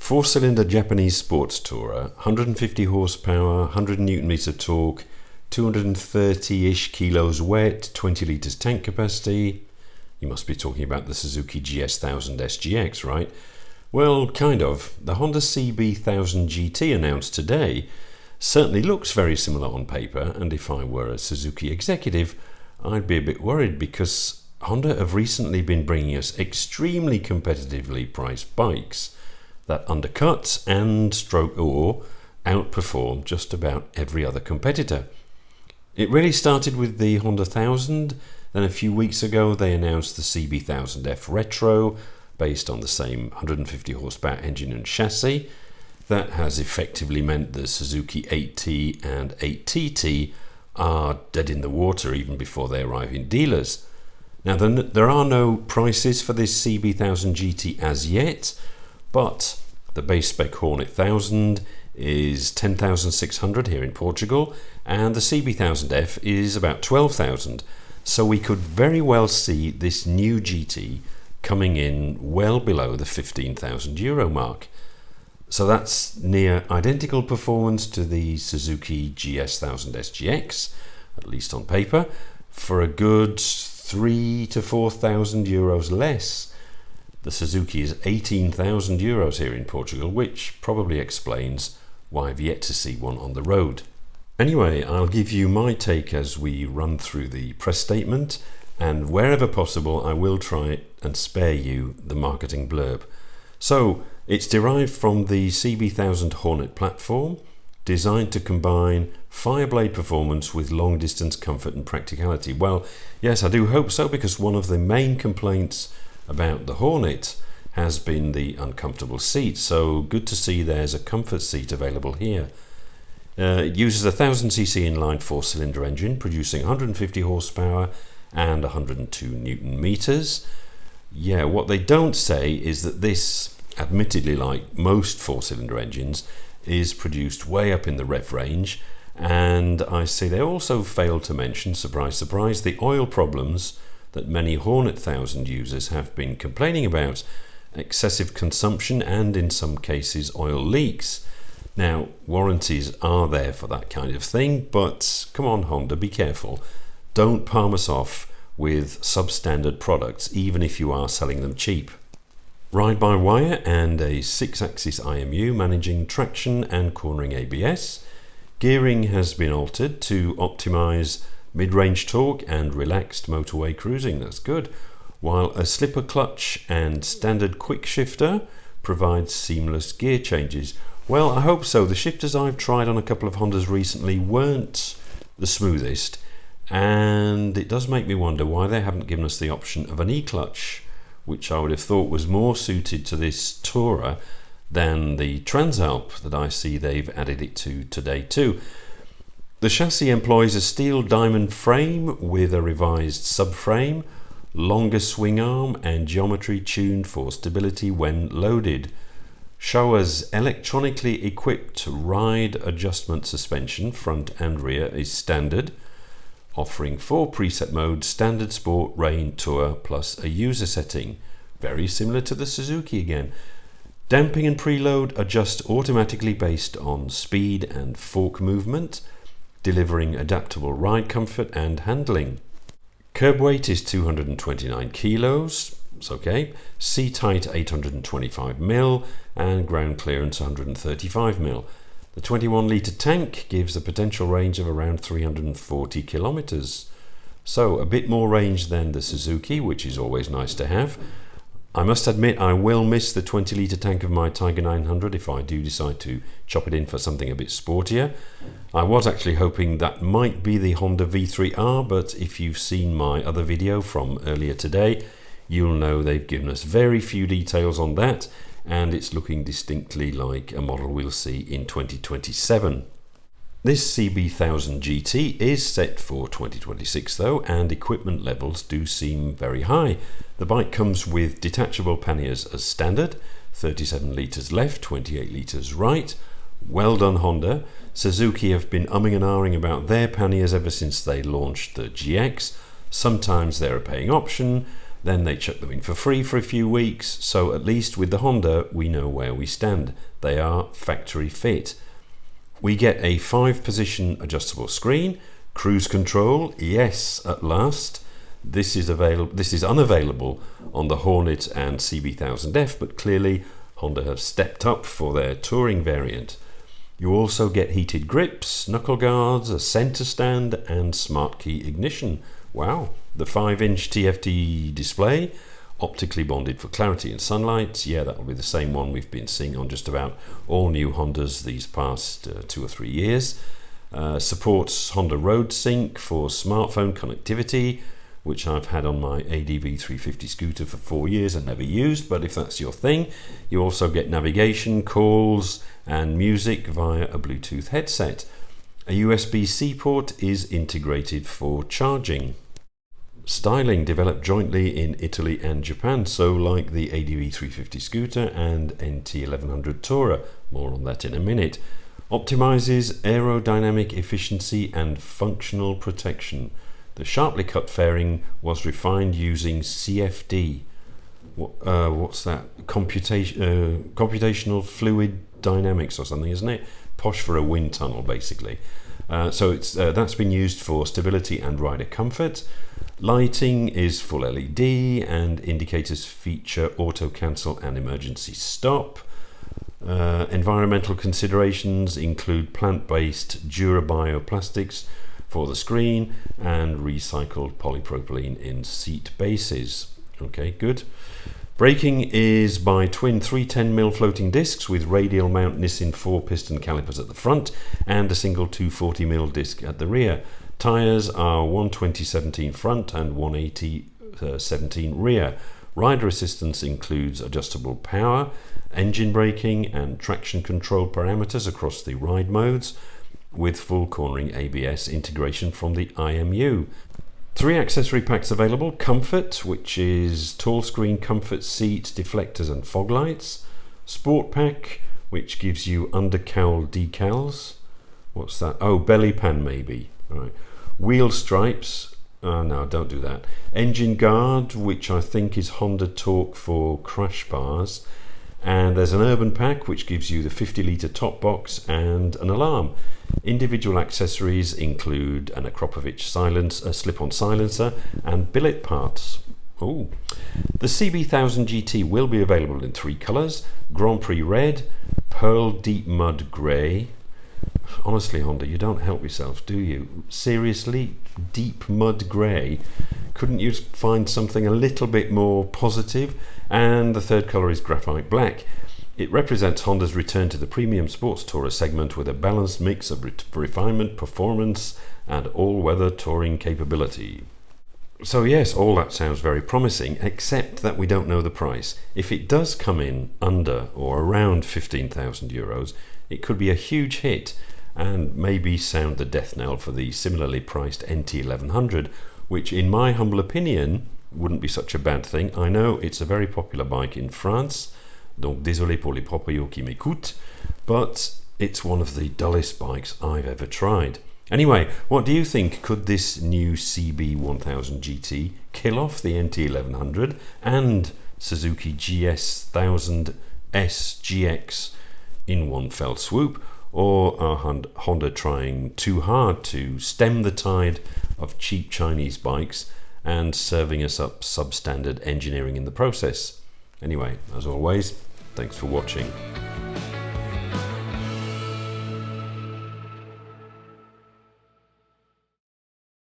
Four-cylinder Japanese sports tourer, 150 horsepower, 100 newton meter torque, 230-ish kilos weight, 20 litres tank capacity. You must be talking about the Suzuki GS1000 SGX, right? Well, kind of. The Honda CB1000GT announced today certainly looks very similar on paper, and if I were a Suzuki executive, I'd be a bit worried because Honda have recently been bringing us extremely competitively priced bikes that undercut and outperform just about every other competitor. It really started with the Honda 1000, then a few weeks ago they announced the CB1000F Retro based on the same 150 horsepower engine and chassis. That has effectively meant the Suzuki 8T and 8TT are dead in the water even before they arrive in dealers. Now there are no prices for this CB1000GT as yet, but the base spec Hornet 1000 is 10,600 here in Portugal, and the CB1000F is about 12,000. So we could very well see this new GT coming in well below the 15,000 euro mark. So that's near identical performance to the Suzuki GS1000 SGX, at least on paper, for a good 3,000 to 4,000 euros less. The Suzuki is 18,000 euros here in Portugal, which probably explains why I've yet to see one on the road. Anyway, I'll give you my take as we run through the press statement, and wherever possible I will try and spare you the marketing blurb. So, it's derived from the CB1000 Hornet platform, designed to combine Fireblade performance with long-distance comfort and practicality. Well, yes, I do hope so, because one of the main complaints about the Hornet has been the uncomfortable seat, so good to see there's a comfort seat available here. It uses a 1000cc inline four-cylinder engine producing 150 horsepower and 102 newton meters. Yeah, what they don't say is that this, admittedly like most four-cylinder engines, is produced way up in the rev range, and I see they also failed to mention, surprise surprise, the oil problems that many Hornet 1000 users have been complaining about: excessive consumption and in some cases oil leaks. Now, warranties are there for that kind of thing, but come on Honda, be careful. Don't palm us off with substandard products, even if you are selling them cheap. Ride-by-wire and a 6-axis IMU managing traction and cornering ABS. Gearing has been altered to optimize mid-range torque and relaxed motorway cruising, that's good, while a slipper clutch and standard quick shifter provides seamless gear changes. Well, I hope so. The shifters I've tried on a couple of Hondas recently weren't the smoothest, and it does make me wonder why they haven't given us the option of an e-clutch, which I would have thought was more suited to this tourer than the Transalp that I see they've added it to today too. The chassis employs a steel diamond frame with a revised subframe, longer swing arm and geometry tuned for stability when loaded. Showa's electronically equipped ride adjustment suspension, front and rear, is standard, offering 4 preset modes: standard, sport, rain, tour, plus a user setting, very similar to the Suzuki again. Damping and preload adjust automatically based on speed and fork movement, delivering adaptable ride comfort and handling. Curb weight is 229 kilos, it's okay. Seat height 825mm and ground clearance 135mm. The 21 litre tank gives a potential range of around 340 kilometers. So a bit more range than the Suzuki, which is always nice to have. I must admit I will miss the 20 litre tank of my Tiger 900 if I do decide to chop it in for something a bit sportier. I was actually hoping that might be the Honda V3R, but if you've seen my other video from earlier today, you'll know they've given us very few details on that, and it's looking distinctly like a model we'll see in 2027. This CB1000GT is set for 2026 though, and equipment levels do seem very high. The bike comes with detachable panniers as standard, 37 litres left, 28 litres right. Well done Honda. Suzuki have been umming and ahhing about their panniers ever since they launched the GX. Sometimes they're a paying option, Then they chuck them in for free for a few weeks, so at least with the Honda we know where we stand. They are factory fit. We get a 5-position adjustable screen, cruise control, yes, at last. This is unavailable on the Hornet and CB1000F, but clearly Honda have stepped up for their touring variant. You also get heated grips, knuckle guards, a center stand and smart key ignition. Wow, the 5-inch TFT display, optically bonded for clarity and sunlight. Yeah, that'll be the same one we've been seeing on just about all new Hondas these past 2 or 3 years. Supports Honda Road Sync for smartphone connectivity, which I've had on my ADV 350 scooter for 4 years and never used, but if that's your thing. You also get navigation, calls and music via a Bluetooth headset. A USB-C port is integrated for charging. Styling developed jointly in Italy and Japan, so like the ADV 350 scooter and NT1100 Tourer. More on that in a minute. Optimizes aerodynamic efficiency and functional protection. The sharply cut fairing was refined using CFD. What's that? Computational fluid dynamics or something, isn't it? Posh for a wind tunnel, basically. So that's been used for stability and rider comfort. Lighting is full LED, and indicators feature auto cancel and emergency stop. Environmental considerations include plant-based Durabio plastics for the screen and recycled polypropylene in seat bases. Okay, good. Braking is by twin 310mm floating discs with radial mount Nissin 4-piston calipers at the front and a single 240mm disc at the rear. Tyres are 120/17 front and 180/17 rear. Rider assistance includes adjustable power, engine braking and traction control parameters across the ride modes, with full cornering ABS integration from the IMU. 3 accessory packs available: Comfort, which is tall screen comfort seat, deflectors and fog lights. Sport Pack, which gives you undercowl decals. What's that? Oh, belly pan maybe. All right. Wheel stripes. No, don't do that. Engine Guard, which I think is Honda Torque for crash bars. And there's an Urban Pack, which gives you the 50-litre top box and an alarm. Individual accessories include an Akropovich slip-on silencer and billet parts. Oh, the CB1000GT will be available in 3 colours: Grand Prix Red, Pearl Deep Mud Grey. Honestly, Honda, you don't help yourself, do you? Seriously, Deep Mud Grey? Couldn't you find something a little bit more positive? And the 3rd colour is Graphite Black. It represents Honda's return to the premium sports tourer segment with a balanced mix of refinement, performance and all-weather touring capability. So yes, all that sounds very promising, except that we don't know the price. If it does come in under or around €15,000, it could be a huge hit and maybe sound the death knell for the similarly priced NT1100, which in my humble opinion wouldn't be such a bad thing. I know it's a very popular bike in France, donc désolé pour les proprios qui m'écoutent, but it's one of the dullest bikes I've ever tried. Anyway, what do you think? Could this new CB1000GT kill off the NT1100 and Suzuki GS1000 SGX in one fell swoop? Or are Honda trying too hard to stem the tide of cheap Chinese bikes and serving us up substandard engineering in the process? Anyway, as always, thanks for watching.